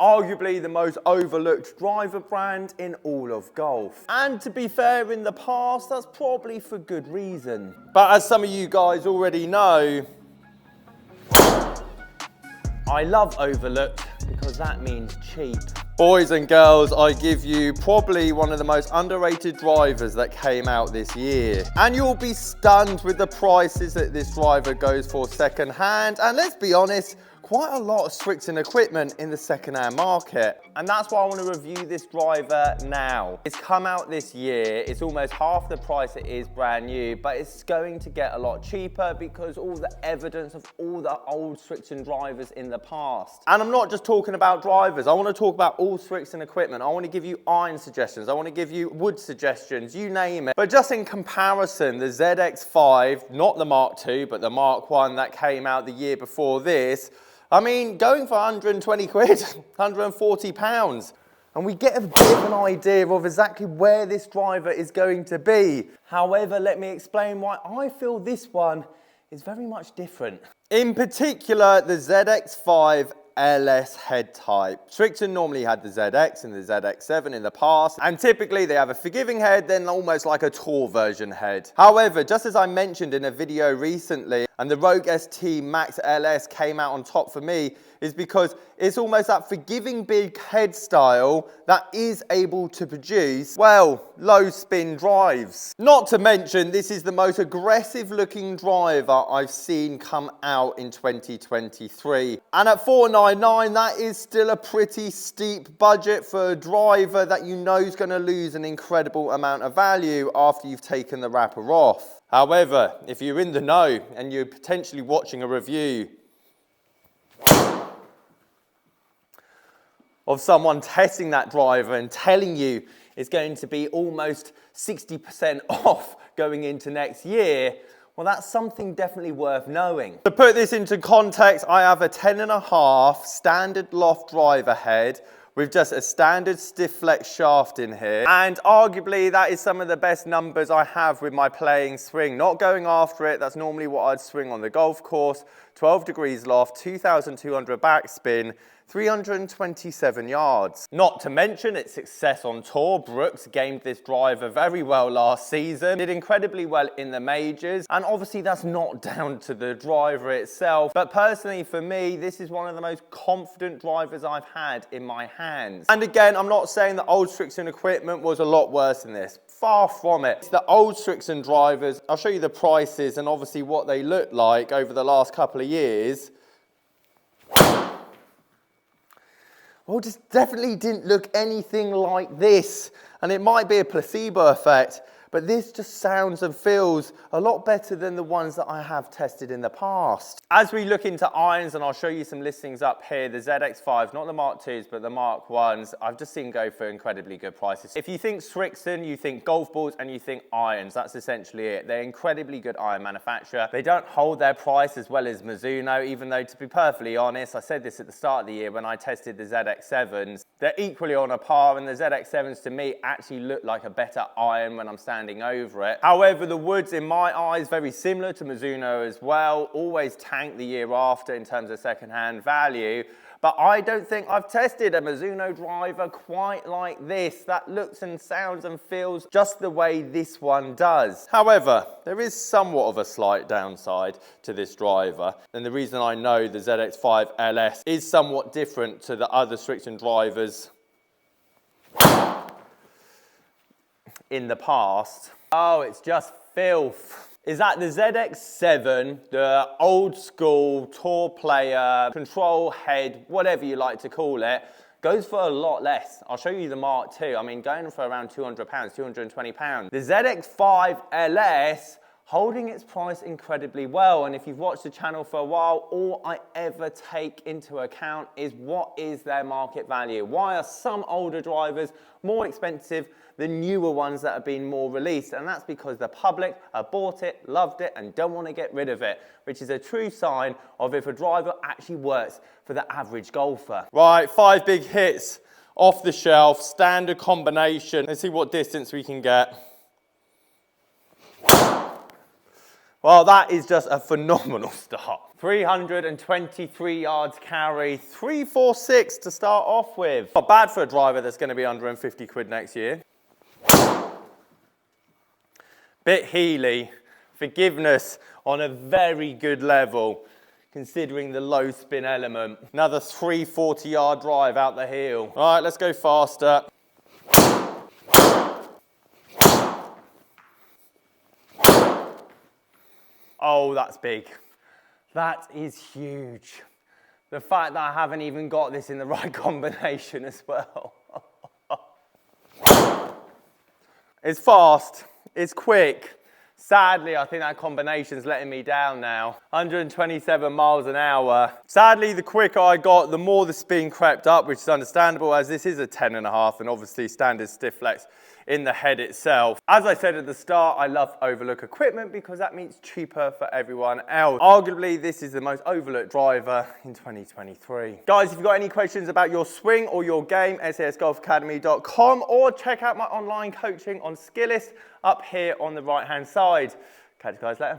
Arguably the most overlooked driver brand in all of golf. And to be fair, in the past, that's probably for good reason. But as some of you guys already know, I love overlooked because that means cheap. Boys and girls, I give you probably one of the most underrated drivers that came out this year. And you'll be stunned with the prices that this driver goes for second hand. And let's be honest, quite a lot of Srixon equipment in the second-hand market. And that's why I want to review this driver now. It's come out this year, it's almost half the price it is brand new, but it's going to get a lot cheaper because all the evidence of all the old Srixon drivers in the past. And I'm not just talking about drivers, I want to talk about all Srixon equipment. I want to give you iron suggestions, I want to give you wood suggestions, you name it. But just in comparison, the ZX5, not the Mark II, but the Mark I that came out the year before this, I mean, going for 120 quid, 140 pounds. And we get a bit of an idea of exactly where this driver is going to be. However, let me explain why I feel this one is very much different. In particular, the ZX5 LS head type. Srixon normally had the ZX and the ZX7 in the past, and typically they have a forgiving head, then almost like a tour version head. However, just as I mentioned in a video recently, and the Rogue ST Max LS came out on top for me, is because it's almost that forgiving big head style that is able to produce, well, low spin drives. Not to mention, this is the most aggressive looking driver I've seen come out in 2023. And at $499, that is still a pretty steep budget for a driver that you know is going to lose an incredible amount of value after you've taken the wrapper off. However, if you're in the know and you're potentially watching a review of someone testing that driver and telling you it's going to be almost 60% off going into next year, well, that's something definitely worth knowing. To put this into context, I have a 10.5 standard loft driver head with just a standard stiff flex shaft in here. And arguably that is some of the best numbers I have with my playing swing. Not going after it, that's normally what I'd swing on the golf course. 12 degrees loft, 2,200 backspin, 327 yards. Not to mention its success on tour. Brooks gamed this driver very well last season, did incredibly well in the majors, and obviously that's not down to the driver itself, but personally for me, this is one of the most confident drivers I've had in my hands. And again, I'm not saying that old Srixon equipment was a lot worse than this. Far from it. It's the old Srixon drivers, I'll show you the prices and obviously what they look like over the last couple of years. Well, just definitely didn't look anything like this. And it might be a placebo effect, but this just sounds and feels a lot better than the ones that I have tested in the past. As we look into irons, and I'll show you some listings up here, the ZX5, not the Mark IIs, but the Mark Is, I've just seen go for incredibly good prices. If you think Srixon, you think golf balls, and you think irons, that's essentially it. They're incredibly good iron manufacturer. They don't hold their price as well as Mizuno, even though, to be perfectly honest, I said this at the start of the year when I tested the ZX7s, they're equally on a par, and the ZX7s to me actually look like a better iron when I'm standing over it. However, the woods in my eyes very similar to Mizuno as well, always tanked the year after in terms of second-hand value, but I don't think I've tested a Mizuno driver quite like this that looks and sounds and feels just the way this one does. However, there is somewhat of a slight downside to this driver, and the reason I know the ZX5 LS is somewhat different to the other Srixon drivers in the past. Oh, it's just filth. Is that the ZX7, the old school tour player, control head, whatever you like to call it, goes for a lot less. I'll show you the Mark II. I mean, going for around £200, £220. The ZX5 LS holding its price incredibly well, and if you've watched the channel for a while, all I ever take into account is what is their market value. Why are some older drivers more expensive than newer ones that have been more released? And that's because the public have bought it, loved it, and don't want to get rid of it, which is a true sign of if a driver actually works for the average golfer. Right, 5 big hits off the shelf, standard combination. Let's see what distance we can get. Well, that is just a phenomenal start. 323 yards carry, 346 to start off with. Not bad for a driver that's going to be under 50 quid next year. Bit Healy, forgiveness on a very good level, considering the low spin element. Another 340 yard drive out the heel. All right, let's go faster. Oh, that's big. That is huge. The fact that I haven't even got this in the right combination as well. It's fast, it's quick. Sadly, I think that combination's letting me down now. 127 miles an hour. Sadly, the quicker I got, the more the spin crept up, which is understandable as this is a 10.5 and obviously standard stiff flex in the head itself. As I said at the start, I love overlook equipment because that means cheaper for everyone else. Arguably, this is the most overlooked driver in 2023. Guys, if you've got any questions about your swing or your game, sasgolfacademy.com, or check out my online coaching on Skillist up here on the right-hand side. Catch you guys later.